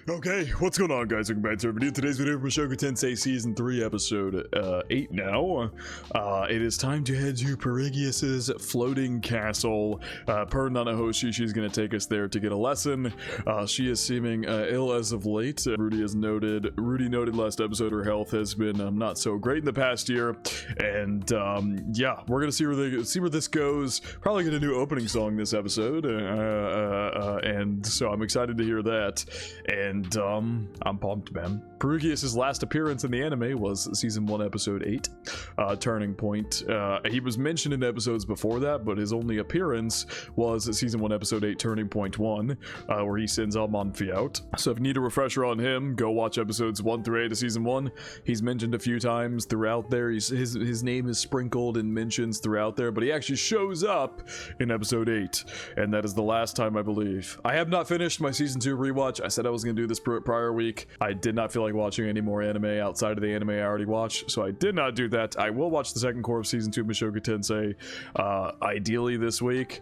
Okay, what's going on, guys? Welcome back to our video. Today's video for Mushoku Tensei Season 3, Episode 8 now. It is time to head to PERUGIUS's floating castle. Per Nanahoshi, she's going to take us there to get a lesson. She is seeming ill as of late. Rudy noted last episode her health has been not so great in the past year. And yeah, we're going to see where this goes. Probably get a new opening song this episode. And so I'm excited to hear that. And I'm pumped, man. PERUGIUS' last appearance in the anime was Season 1, Episode 8, Turning Point. He was mentioned in episodes before that, but his only appearance was Season 1, Episode 8, Turning Point 1, where he sends Almanfi out. So if you need a refresher on him, go watch episodes 1 through 8 of Season 1. He's mentioned a few times throughout there. His name is sprinkled in mentions throughout there, but he actually shows up in Episode 8, and that is the last time, I believe. I have not finished my Season 2 rewatch. I said I was going to do this prior week. I did not feel like watching any more anime outside of the anime I already watched, so I did not do that. I will watch the second core of Season 2 of Mushoku Tensei, ideally this week.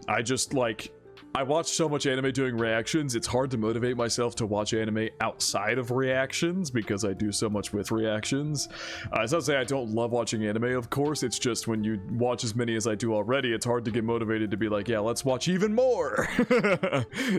I watch so much anime doing reactions, it's hard to motivate myself to watch anime outside of reactions because I do so much with reactions. It's not to say I don't love watching anime, of course, it's just when you watch as many as I do already, it's hard to get motivated to be like, yeah, let's watch even more!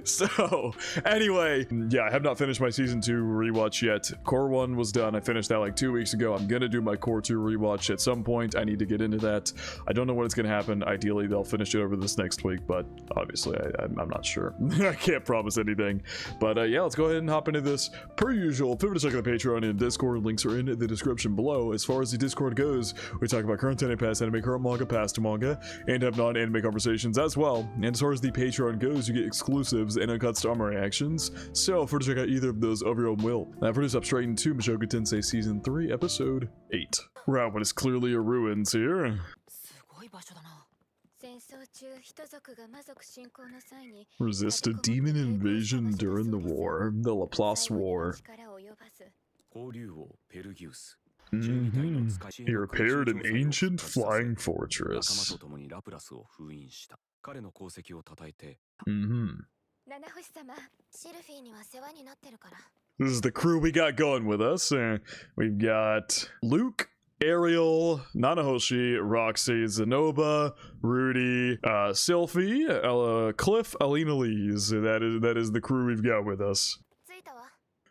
So, anyway, yeah, I have not finished my Season 2 rewatch yet. Core 1 was done, I finished that like 2 weeks ago. I'm gonna do my Core 2 rewatch at some point. I need to get into that. I don't know when it's gonna happen. Ideally, they'll finish it over this next week, but obviously, I'm not sure. I can't promise anything. But yeah, let's go ahead and hop into this. Per usual, feel free to check out the Patreon and Discord. Links are in the description below. As far as the Discord goes, we talk about current anime, past anime, current manga, past manga, and have non-anime conversations as well. And as far as the Patreon goes, you get exclusives and uncuts to our reactions. So feel free to check out either of those of your own will. Now, for this up straight into Mushoku Tensei Season 3, Episode 8. We're out what is clearly a ruins here. Resist a demon invasion during the war, the Laplace War. He repaired an ancient flying fortress. This is the crew we got going with us. We've got Luke, Ariel, Nanahoshi, Roxy, Zenoba, Rudy, Sylphie, Cliff, Alina Lees. That is the crew we've got with us.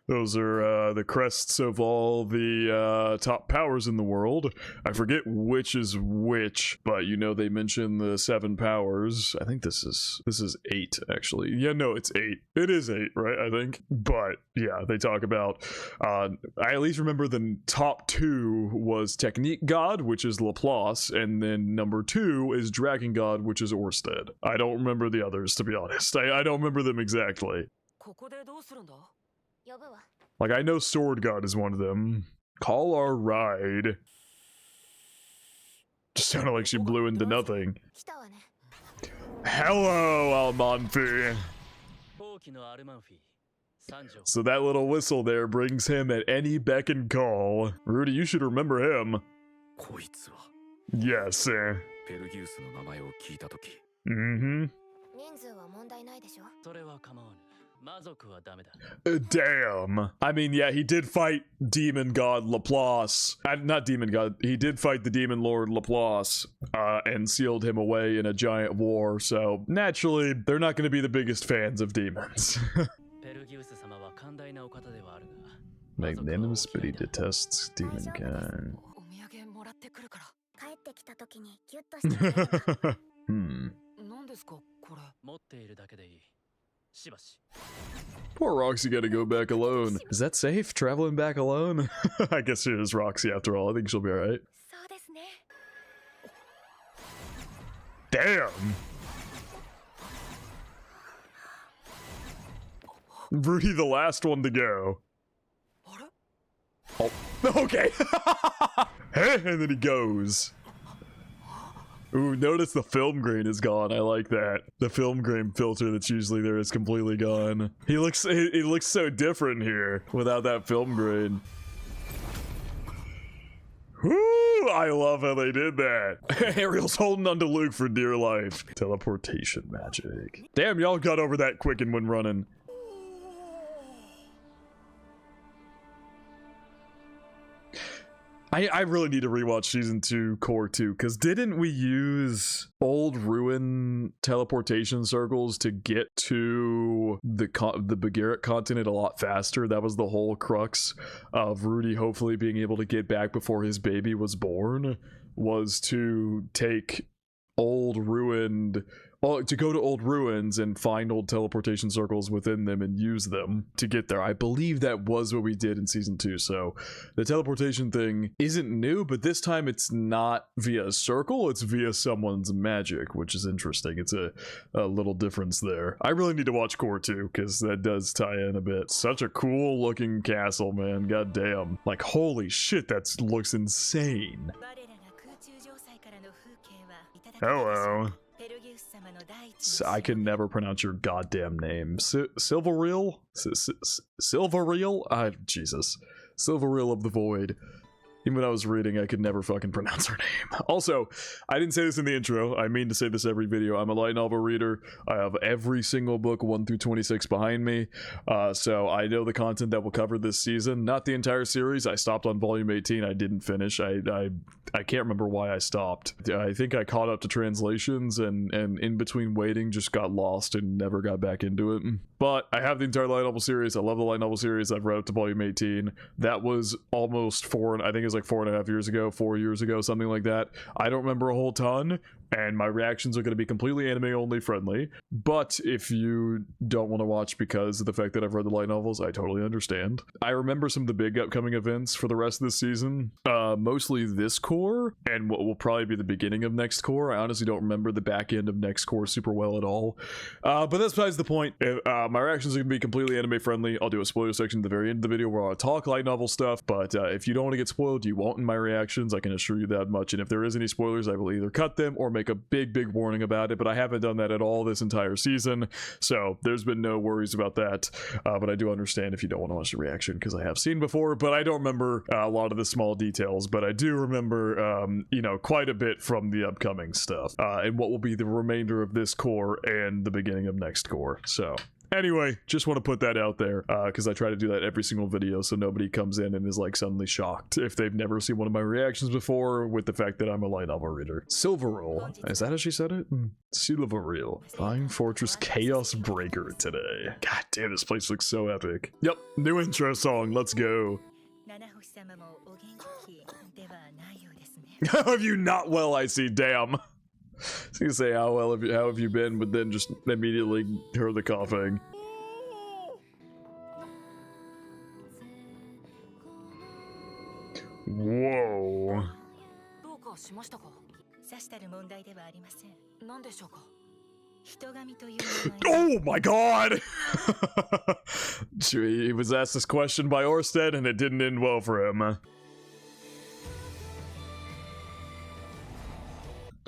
Those are the crests of all the top powers in the world. I forget which is which, but you know they mention the 7 powers. I think this is 8 actually. Yeah, no, it's 8. It is 8, right? I think. But yeah, they talk about. I at least remember the top 2 was Technique God, which is Laplace, and then number 2 is Dragon God, which is Orsted. I don't remember the others, to be honest. I don't remember them exactly. Like, I know Sword God is one of them. Call our ride. Just sounded like she blew into nothing. Hello, Almanfi. So that little whistle there brings him at any beck and call. Rudy, you should remember him. Yes, Damn. I mean, yeah, he did fight Demon God Laplace. Not Demon God. He did fight the Demon Lord Laplace and sealed him away in a giant war. So naturally, they're not going to be the biggest fans of demons. Magnanimous, but he detests Demon kind. Poor Roxy gotta go back alone. Is that safe, traveling back alone? I guess it is Roxy after all. I think she'll be alright. Damn! Rudy the last one to go. Oh, okay. And then he goes. Ooh, notice the film grain is gone. I like that. The film grain filter that's usually there is completely gone. He looks so different here without that film grain. Woo! I love how they did that. Ariel's holding onto Luke for dear life. Teleportation magic. Damn, y'all got over that quick and when running. I really need to rewatch season 2 core 2, because didn't we use old ruin teleportation circles to get to the Begarrett continent a lot faster? That was the whole crux of Rudy hopefully being able to get back before his baby was born, was to take old ruined, well, to go to old ruins and find old teleportation circles within them and use them to get there. I believe that was what we did in season 2. So the teleportation thing isn't new, but this time it's not via a circle, it's via someone's magic, which is interesting. It's a little difference there. I really need to watch core 2 because that does tie in a bit. Such a cool looking castle, man. God damn. Like, holy shit, that looks insane. Hello. I can never pronounce your goddamn name. Silvereel? Silvereel? Jesus. Silvereel of the Void. Even when I was reading, I could never fucking pronounce her name. Also, I didn't say this in the intro. I mean to say this every video. I'm a light novel reader. I have every single book 1 through 26 behind me. So I know the content that we'll cover this season. Not the entire series. I stopped on volume 18. I didn't finish. I can't remember why I stopped. I think I caught up to translations and in between waiting just got lost and never got back into it. But I have the entire light novel series. I love the light novel series. I've read up to volume 18. That was almost I think it was like 4.5 years ago, 4 years ago, something like that. I don't remember a whole ton, and my reactions are going to be completely anime only friendly. But if you don't want to watch because of the fact that I've read the light novels, I totally understand. I remember some of the big upcoming events for the rest of this season, mostly this core and what will probably be the beginning of next core. I honestly don't remember the back end of next core super well at all, but that's besides the point. My reactions are going to be completely anime friendly. I'll do a spoiler section at the very end of the video where I'll talk light novel stuff, but if you don't want to get spoiled, you won't in my reactions. I can assure you that much. And if there is any spoilers, I will either cut them or make a big warning about it, but I haven't done that at all this entire season, so there's been no worries about that. But I do understand if you don't want to watch the reaction, because I have seen before, but I don't remember a lot of the small details, but I do remember you know, quite a bit from the upcoming stuff, and what will be the remainder of this core and the beginning of next core. So anyway, just want to put that out there, because I try to do that every single video so nobody comes in and is like suddenly shocked if they've never seen one of my reactions before with the fact that I'm a light novel reader. Silvereel, is that how she said it? Silvereel. Flying Fortress Chaos Breaker today. God damn, this place looks so epic. Yep, new intro song, let's go. How have you not well, I see, damn. I was gonna say how have you been, but then just immediately heard the coughing. Whoa. Oh my god! He was asked this question by Orsted and it didn't end well for him.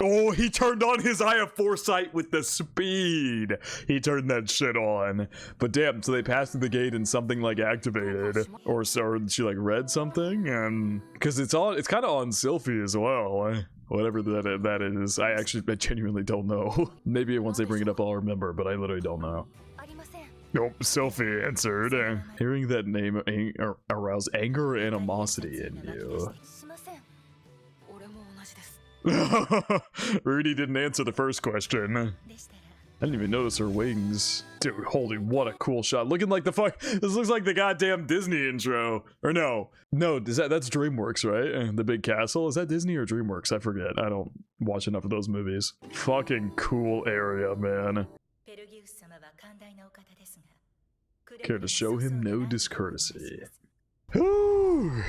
Oh, he turned on his Eye of Foresight with the speed. He turned that shit on. But damn, so they passed through the gate and something like activated. Or she like read something? Because it's kind of on Sylphie as well. Whatever that is. I genuinely don't know. Maybe once they bring it up I'll remember, but I literally don't know. Nope, Sylphie answered. Hearing that name aroused anger or animosity in you. Rudy didn't answer the first question. I didn't even notice her wings. Dude, holy, what a cool shot. Looking like the fuck. This looks like the goddamn Disney intro. Or no, that's DreamWorks, right? The big castle. Is that Disney or DreamWorks? I forget. I don't watch enough of those movies. Fucking cool area, man. Care to show him no discourtesy. Whew.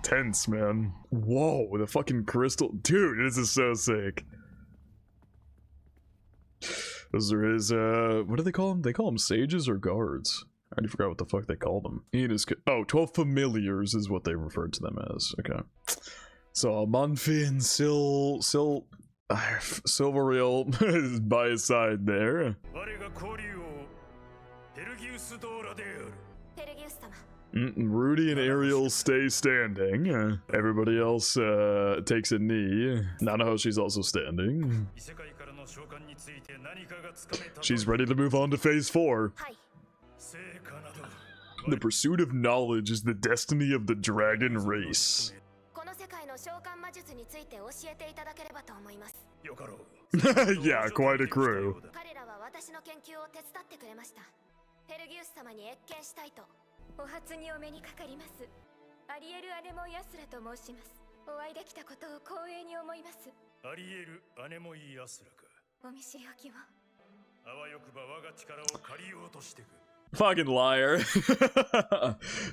Tense, man. Whoa, the fucking crystal. Dude, this is so sick. Those are his, what do they call them? They call them sages or guards. I already forgot what the fuck they called them. 12 familiars is what they referred to them as. Okay. So, Monfi and Silvereel is by his side there. Rudy and Ariel stay standing. Everybody else takes a knee. Nanahoshi's also standing. She's ready to move on to phase 4. The pursuit of knowledge is the destiny of the dragon race. Yeah, quite a crew. 彼らは私の研究を手伝ってくれました。ペルギウス様に謁見したいと。お初にお目にかかります。アリエル・アネモイ・アスラと申します。お会いできたことを光栄に思います。アリエル・アネモイ・アスラか。お見知りおきを。あわよくば我が力を借りようとしてく。 Fucking liar.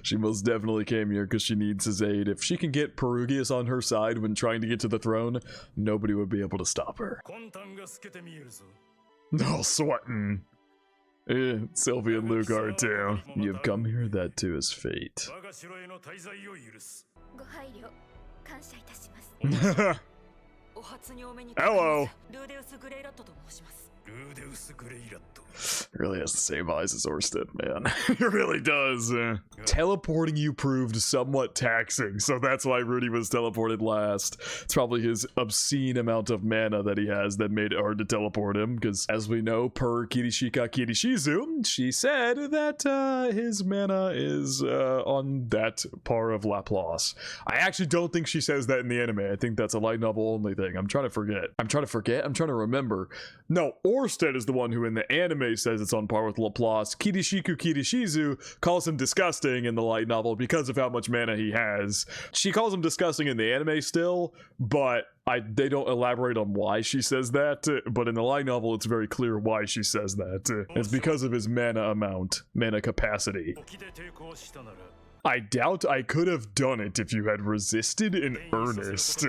She most definitely came here because she needs his aid. If she can get Perugius on her side when trying to get to the throne, nobody would be able to stop her. No sweating. Sylvia and Luke are too. You've come here, that too is fate. Hello. Really has the same eyes as Orsted, man. It really does. Teleporting you proved somewhat taxing, so that's why Rudy was teleported last. It's probably his obscene amount of mana that he has that made it hard to teleport him, because as we know, per Kirishika Kirishizu, she said that his mana is on that par of Laplace. I actually don't think she says that in the anime. I think that's a light novel only thing. I'm trying to forget. I'm trying to remember. No, Orsted is the one who in the anime says it's on par with Laplace. Kirishiku Kirishizu calls him disgusting in the light novel because of how much mana he has. She calls him disgusting in the anime still, but they don't elaborate on why she says that. But in the light novel, it's very clear why she says that. It's because of his mana capacity. I doubt I could have done it if you had resisted in earnest.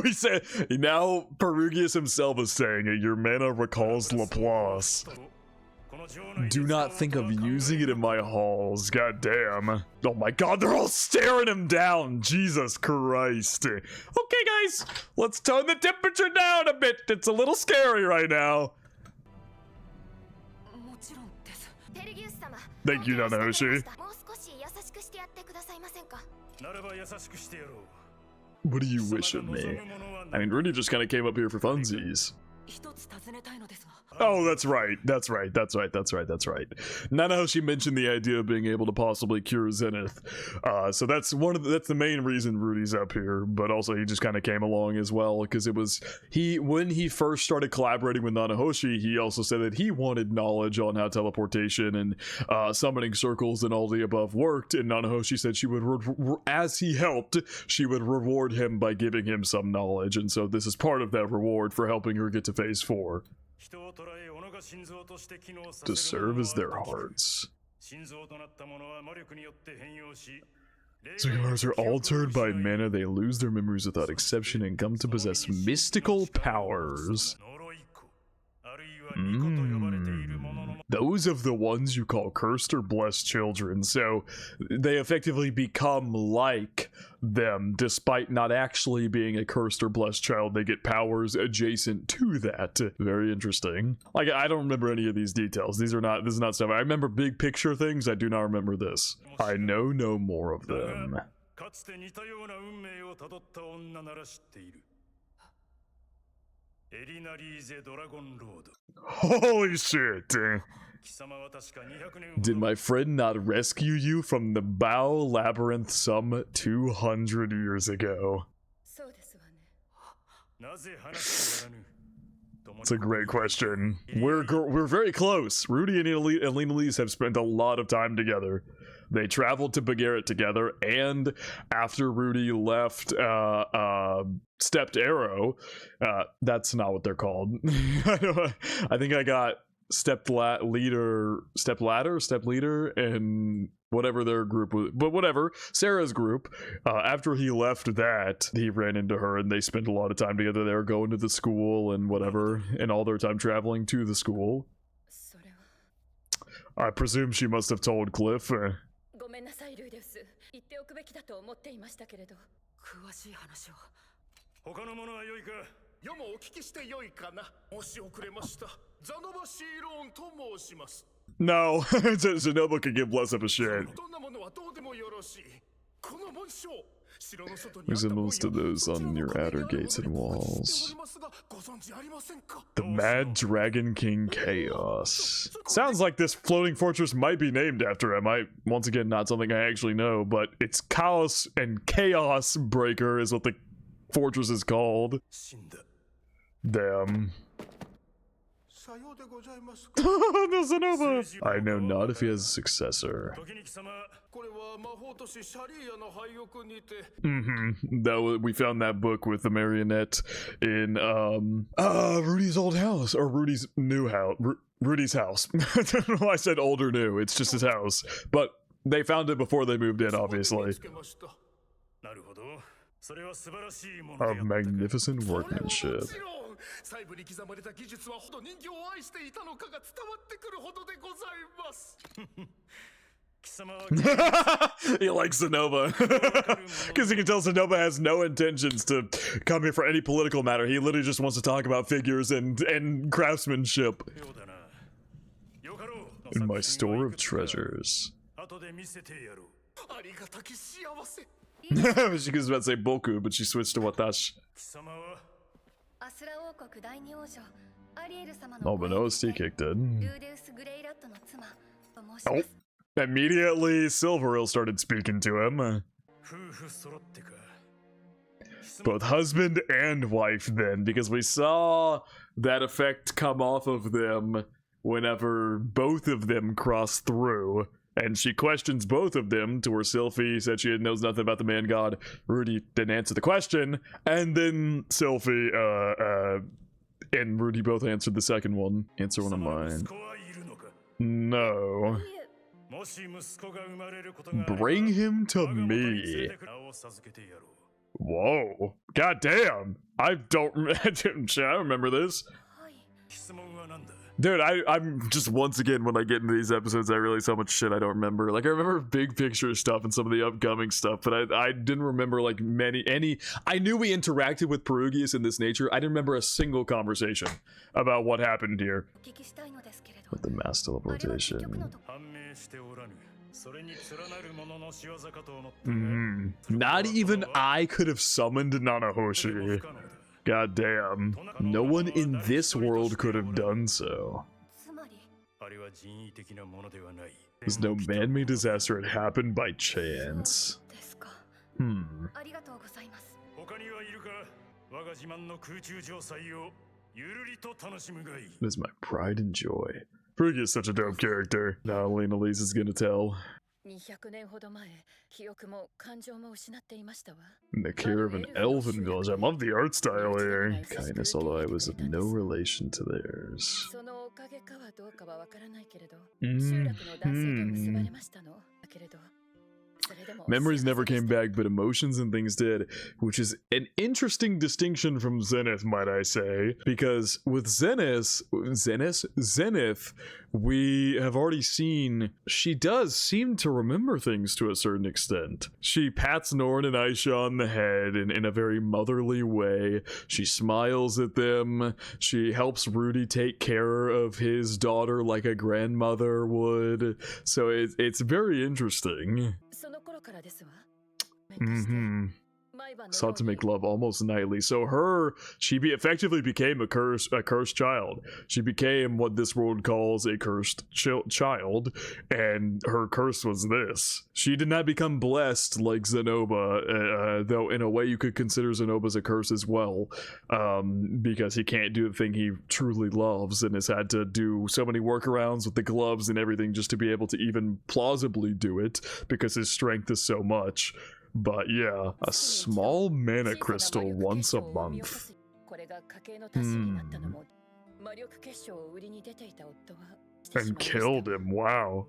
He said, now Perugius himself is saying it, your mana recalls Laplace. Do not think of using it in my halls, god damn. Oh my god, they're all staring him down, Jesus Christ. Okay guys, let's tone the temperature down a bit, it's a little scary right now. Thank you, Nanahoshi. What do you wish of me? I mean, Rudy just kind of came up here for funsies. Oh, that's right. Nanahoshi mentioned the idea of being able to possibly cure Zenith. So that's the main reason Rudy's up here, but also he just kind of came along as well, because it was when he first started collaborating with Nanahoshi, he also said that he wanted knowledge on how teleportation and summoning circles and all the above worked, and Nanahoshi said she would, as he helped, she would reward him by giving him some knowledge, and so this is part of that reward for helping her get to phase 4. To serve as their hearts. So hearts are altered by mana, they lose their memories without exception and come to possess mystical powers. Those of the ones you call cursed or blessed children, so they effectively become like them despite not actually being a cursed or blessed child. They get powers adjacent to that. Very interesting. Like, I don't remember any of these details. This is not stuff. I remember big picture things. I do not remember this. I know no more of them. Holy shit! Did my friend not rescue you from the Bao Labyrinth some 200 years ago? It's a great question. We're very close. Rudy and Lena Lise have spent a lot of time together. They traveled to Bagheera together, and after Rudy left Stepped Arrow, that's not what they're called. I think I got Step Leader, and whatever their group was, but whatever, Sarah's group. After he left that, he ran into her, and they spent a lot of time together. They were going to the school and whatever, and all their time traveling to the school. I presume she must have told Cliff. No, Zenoba can give less of a shit. Resembles to those on your outer gates and walls. The Mad Dragon King Chaos. Sounds like this floating fortress might be named after him. Once again, not something I actually know, but it's Chaos and Chaos Breaker is what the fortress is called. Damn. The Zenova! I know not if he has a successor. We found that book with the marionette in Rudy's old house, or Rudy's new house. Rudy's house. I don't know why I said old or new, it's just his house. But they found it before they moved in, obviously. Of magnificent workmanship. He likes Zenova because he can tell Zenova has no intentions to come here for any political matter. He literally just wants to talk about figures and craftsmanship. In my store of treasures. She was about to say boku, but she switched to watashi. Oh, but OST kicked in. Oh. Immediately, Silveril started speaking to him. Both husband and wife then, because we saw that effect come off of them whenever both of them crossed through. And she questions both of them to where Sylphie said she knows nothing about the man god. Rudy didn't answer the question. And then Sylphie and Rudy both answered the second one. Answer one of mine. No. Bring him to me. Whoa. God damn. I don't remember this. Dude, I'm just, once again, when I get into these episodes, I realize how much shit I don't remember. Like, I remember big picture stuff and some of the upcoming stuff, but I didn't remember, like, I knew we interacted with Perugius in this nature. I didn't remember a single conversation about what happened here. With the mass teleportation. Not even I could have summoned Nanahoshi. God damn. No one in this world could have done so. There's no man-made disaster, it happened by chance. It is my pride and joy. Perugius is such a dope character. Now Lena Lee's is gonna tell. In the care of an elven village. I love the art style here. Kindness, although I was of no relation to theirs. Memories never came back, but emotions and things did, which is an interesting distinction from Zenith, might I say, because with Zenith, we have already seen she does seem to remember things to a certain extent. She pats Norn and Aisha on the head in a very motherly way. She smiles at them. She helps Rudy take care of his daughter like a grandmother would. So it's very interesting. Sought to make love almost nightly. So she effectively became a cursed child. She became what this world calls a cursed child, and her curse was this. She did not become blessed like Zenoba, though in a way you could consider Zenoba's a curse as well, because he can't do the thing he truly loves and has had to do so many workarounds with the gloves and everything just to be able to even plausibly do it, because his strength is so much. But yeah, a small mana crystal once a month. And killed him, wow.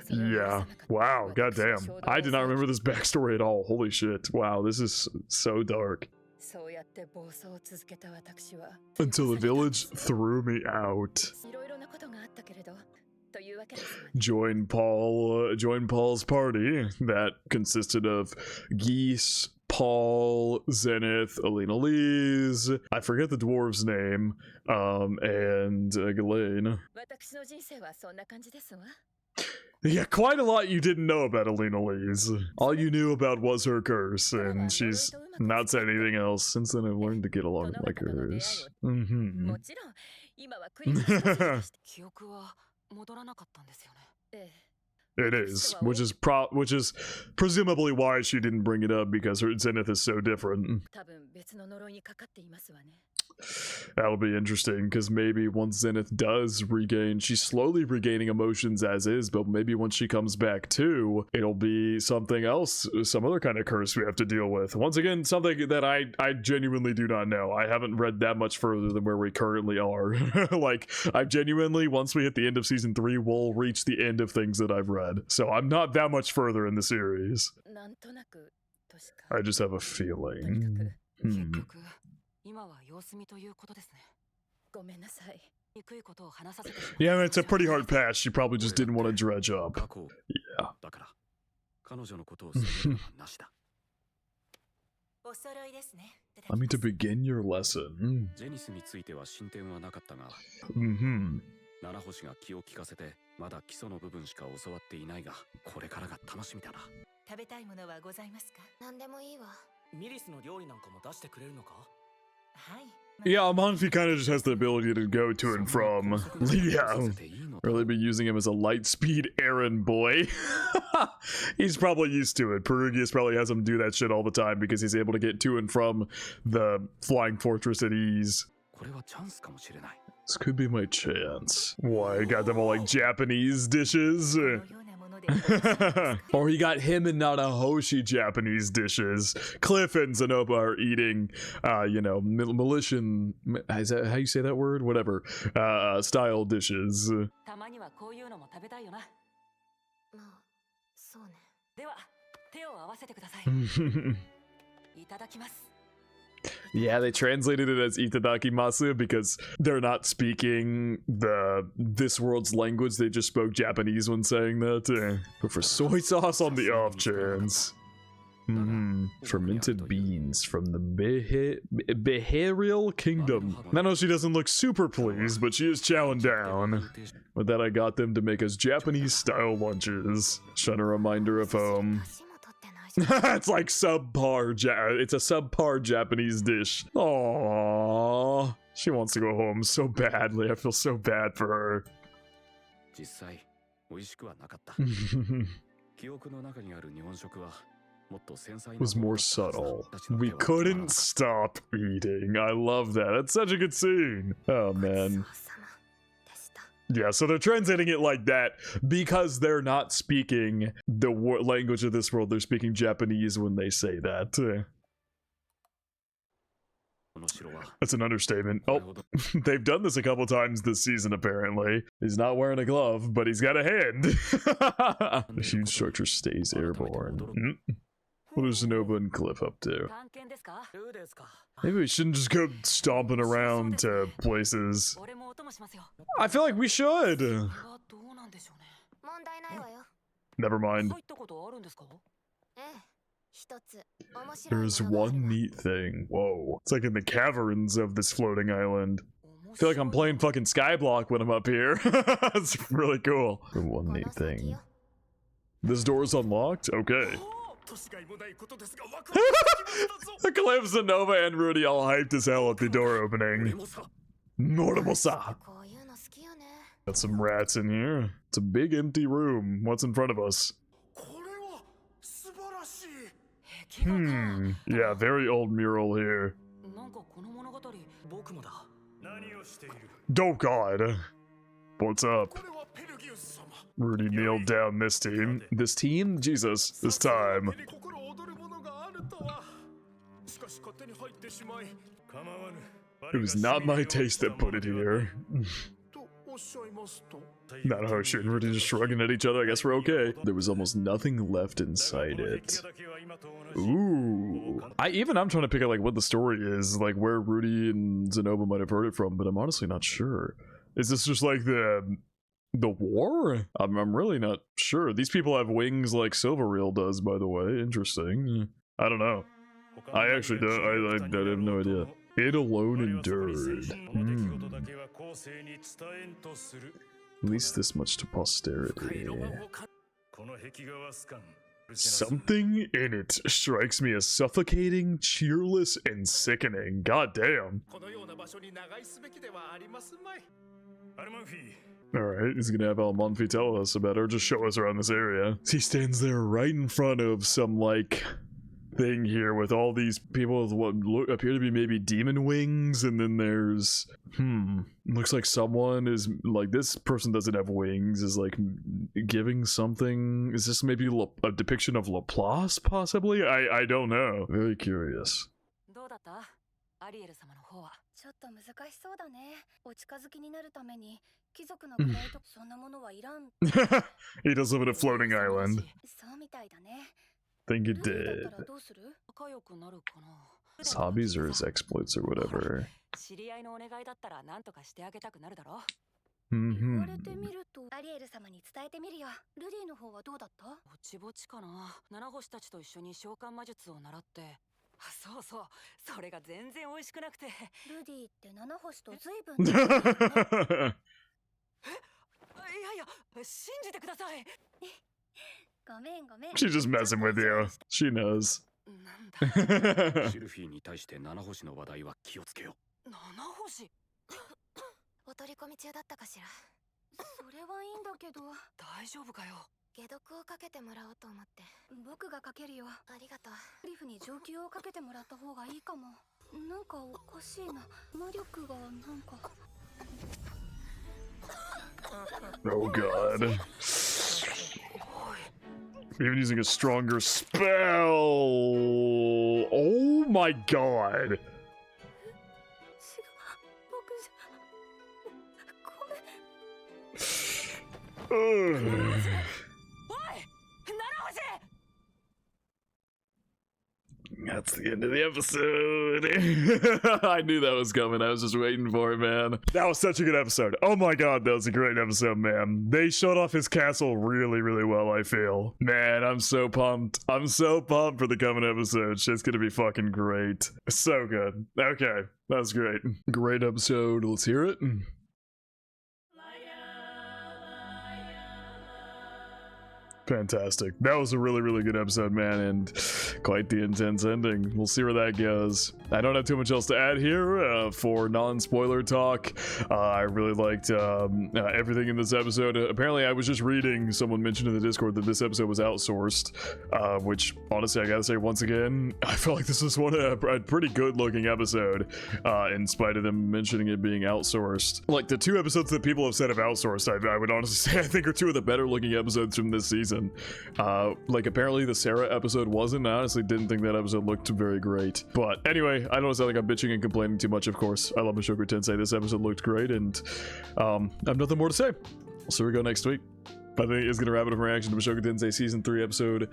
Yeah, wow, goddamn. I did not remember this backstory at all. Holy shit, wow, this is so dark. Until the village threw me out. Join Paul's party that consisted of Geese, Paul, Zenith, Alina Lees, I forget the dwarf's name, and Ghislaine. Yeah, quite a lot you didn't know about Alina Lee's. All you knew about was her curse, and she's not said anything else. Since then, I've learned to get along with my curse. Mm-hmm. It is, which is presumably why she didn't bring it up, because her zenith is so different. That'll be interesting, because maybe once Zenith does regain, she's slowly regaining emotions as is, but maybe once she comes back too, it'll be something else, some other kind of curse we have to deal with. Once again, something that I genuinely do not know. I haven't read that much further than where we currently are. Like, I genuinely, once we hit the end of season 3, we'll reach the end of things that I've read. So I'm not that much further in the series. I just have a feeling. Yeah, it's a pretty hard pass. She probably just didn't want to dredge up. Yeah. I mean, to begin your lesson. Mm-hmm. 七星が気を利かせてまだ基礎の部分しか教わっていないがこれからが楽しみだな。食べたいものはございますか？何でもいいわ。ミリスの料理なんかも出してくれるのか？はい。Yeah, Amalfi kind of just has the ability to go to and from. Yeah, really be using him as a light-speed errand boy. He's probably used to it. Perugius probably has him do that shit all the time because he's able to get to and from the flying fortress at ease. This could be my chance. Why, I got them all like Japanese dishes? Or he got him and Nanahoshi Japanese dishes. Cliff and Zenoba are eating, you know, Militian, is that how you say that word? Whatever, style dishes. Yeah, they translated it as itadakimasu because they're not speaking this world's language. They just spoke Japanese when saying that. But for soy sauce on the off chance. Fermented beans from the Beharial Kingdom. I know she doesn't look super pleased, but she is chowing down. With that, I got them to make us Japanese-style lunches. Shun a reminder of home. It's like subpar, it's a subpar Japanese dish. Aww, she wants to go home so badly. I feel so bad for her. Was more subtle. We couldn't stop eating. I love that. That's such a good scene. Oh man. Yeah, so they're translating it like that because they're not speaking the language of this world. They're speaking Japanese when they say that. That's an understatement. Oh, they've done this a couple times this season, apparently. He's not wearing a glove, but he's got a hand. The huge structure stays airborne. What are Zenoba and Cliff up to? Maybe we shouldn't just go stomping around to places. I feel like we should. Never mind. There's one neat thing. Whoa. It's like in the caverns of this floating island. I feel like I'm playing fucking Skyblock when I'm up here. It's really cool. The one neat thing. This door's unlocked? Okay. Cliff, Zenoba, and Rudy all hyped as hell at the door opening. Norimosa. Got some rats in here. It's a big empty room. What's in front of us? Yeah, very old mural here. Oh god. What's up? Rudy kneeled down this team. This team? Jesus. This time. It was not my taste that put it here. Nanahoshi and Rudy just shrugging at each other. I guess we're okay. There was almost nothing left inside it. Ooh. I'm trying to pick out like what the story is, like where Rudy and Zenoba might have heard it from, but I'm honestly not sure. Is this just like the war? I'm really not sure. These people have wings like Silverreel does, by the way. Interesting. I don't know. I actually don't. I have no idea. It alone endured. At least this much to posterity. Something in it strikes me as suffocating, cheerless, and sickening. God damn. Alright, he's gonna have Almanfi tell us about it, or just show us around this area. He stands there right in front of some, like, thing here with all these people with what appear to be maybe demon wings, and then there's, looks like someone is, like, this person doesn't have wings, is, like, giving something. Is this maybe a depiction of Laplace, possibly? I don't know. Very curious. He does live in a floating island. Think he did. His hobbies or his exploits or whatever. She's just messing with you. She knows. Oh god. Even using a stronger spell. Oh my god. That's the end of the episode. I knew that was coming. I was just waiting for it, man. That was such a good episode. Oh my god, that was a great episode, man. They showed off his castle really, really well, I feel. Man, I'm so pumped. I'm so pumped for the coming episode. Shit's gonna be fucking great. So good. Okay, that was great. Great episode. Let's hear it. Fantastic. That was a really, really good episode, man, and quite the intense ending. We'll see where that goes. I don't have too much else to add here for non-spoiler talk. I really liked everything in this episode. Apparently, I was just reading, someone mentioned in the Discord that this episode was outsourced, which, honestly, I gotta say, once again, I feel like this was a pretty good-looking episode, in spite of them mentioning it being outsourced. Like, the two episodes that people have said have outsourced, I would honestly say I think are two of the better-looking episodes from this season. Like, apparently the Sarah episode wasn't. I honestly didn't think that episode looked very great. But anyway, I don't sound like I'm bitching and complaining too much, of course. I love Mushoku Tensei. This episode looked great, and I have nothing more to say. So we go next week. I think it's going to wrap it up reaction to Mushoku Tensei Season 3, Episode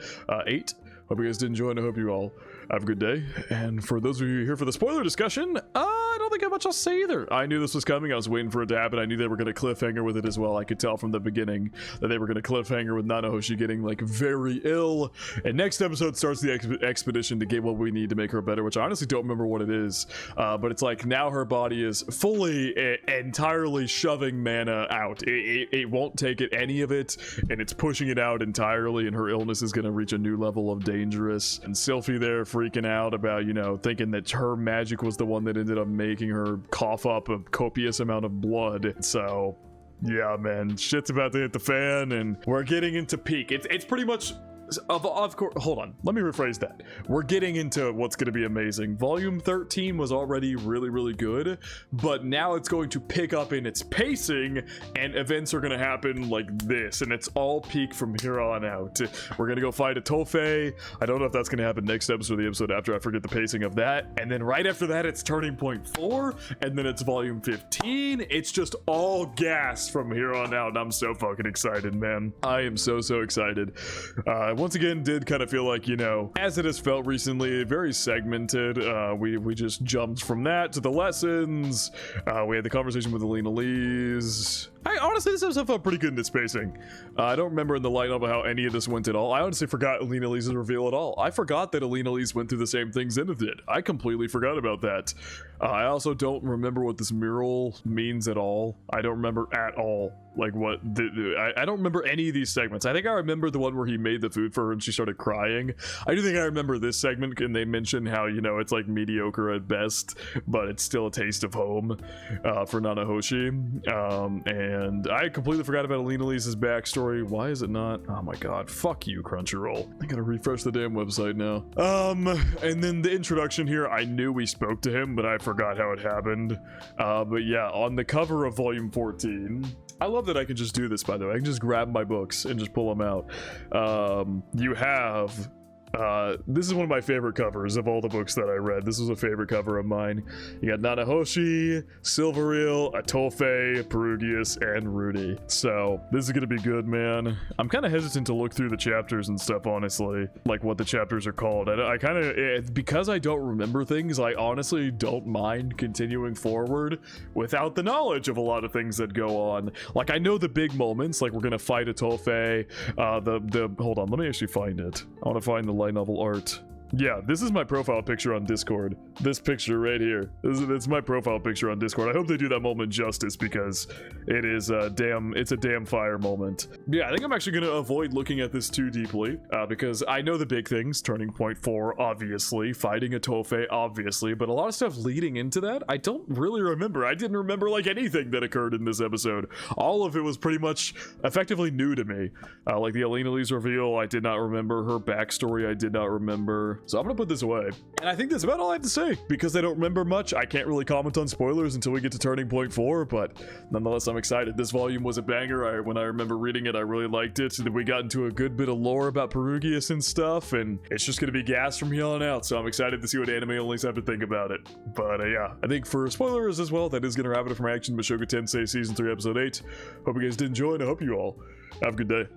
8. Hope you guys did enjoy, and I hope you all have a good day. And for those of you here for the spoiler discussion, I don't think I have much else to say either. I knew this was coming. I was waiting for it to happen. I knew they were going to cliffhanger with it as well. I could tell from the beginning that they were going to cliffhanger with Nanahoshi getting, like, very ill. And next episode starts the expedition to get what we need to make her better, which I honestly don't remember what it is. But it's like now her body is fully, entirely shoving mana out. It won't take it, any of it, and it's pushing it out entirely, and her illness is going to reach a new level of dangerous. And Sylphie there freaking out about, you know, thinking that her magic was the one that ended up making her cough up a copious amount of blood. So yeah, man, shit's about to hit the fan, and we're getting into peak. It's pretty much of course. Hold on, let me rephrase that. We're getting into what's going to be amazing. Volume 13 was already really, really good, but now it's going to pick up in its pacing, and events are going to happen like this, and it's all peak from here on out. We're going to go fight a Tofei. I don't know if that's going to happen next episode or the episode after. I forget the pacing of that. And then right after that, it's Turning Point 4, and then it's Volume 15. It's just all gas from here on out, and I'm so fucking excited, man. I am so excited. Once again, did kind of feel like, you know, as it has felt recently, very segmented. We just jumped from that to the lessons. We had the conversation with Alina Lees. Honestly, this episode felt pretty good in its pacing. I don't remember in the light novel how any of this went at all. I honestly forgot Alina Lee's reveal at all. I forgot that Alina Lee's went through the same thing Zenith did. I completely forgot about that. I also don't remember what this mural means at all. I don't remember at all. Like what I don't remember any of these segments. I think I remember the one where he made the food for her and she started crying. I do think I remember this segment, and they mention how, you know, it's like mediocre at best, but it's still a taste of home for Nanahoshi. And I completely forgot about Alina Lee's backstory. Why is it not? Oh my god, fuck you, Crunchyroll. I gotta refresh the damn website now. And then the introduction here, I knew we spoke to him, but I forgot how it happened. But yeah, on the cover of volume 14, I love that I can just do this, by the way. I can just grab my books and just pull them out. You have... this is one of my favorite covers of all the books that I read. This was a favorite cover of mine. You got Nanahoshi, Silvereel, Atofe, Perugius, and Rudy. So this is gonna be good, man. I'm kind of hesitant to look through the chapters and stuff, honestly, like what the chapters are called. I kind of, because I don't remember things, I honestly don't mind continuing forward without the knowledge of a lot of things that go on. Like, I know the big moments, like we're gonna fight Atofe. Hold on, let me actually find it. I want to find the light novel art. Yeah, this is my profile picture on Discord. This picture right here. It's my profile picture on Discord. I hope they do that moment justice, because it is it's a damn fire moment. Yeah, I think I'm actually gonna avoid looking at this too deeply, because I know the big things. Turning Point 4, obviously. Fighting Atofe, obviously. But a lot of stuff leading into that, I don't really remember. I didn't remember like anything that occurred in this episode. All of it was pretty much effectively new to me. Like the Alina Lee's reveal, I did not remember. Her backstory, I did not remember. So I'm gonna put this away. And I think that's about all I have to say. Because I don't remember much, I can't really comment on spoilers until we get to Turning Point 4, but nonetheless, I'm excited. This volume was a banger. When I remember reading it, I really liked it. And then we got into a good bit of lore about Perugius and stuff, and it's just gonna be gas from here on out. So I'm excited to see what anime onlys have to think about it. But yeah, I think for spoilers as well, that is gonna wrap it up from Action Mushoku Tensei Season 3, Episode 8. Hope you guys did enjoy, and I hope you all have a good day.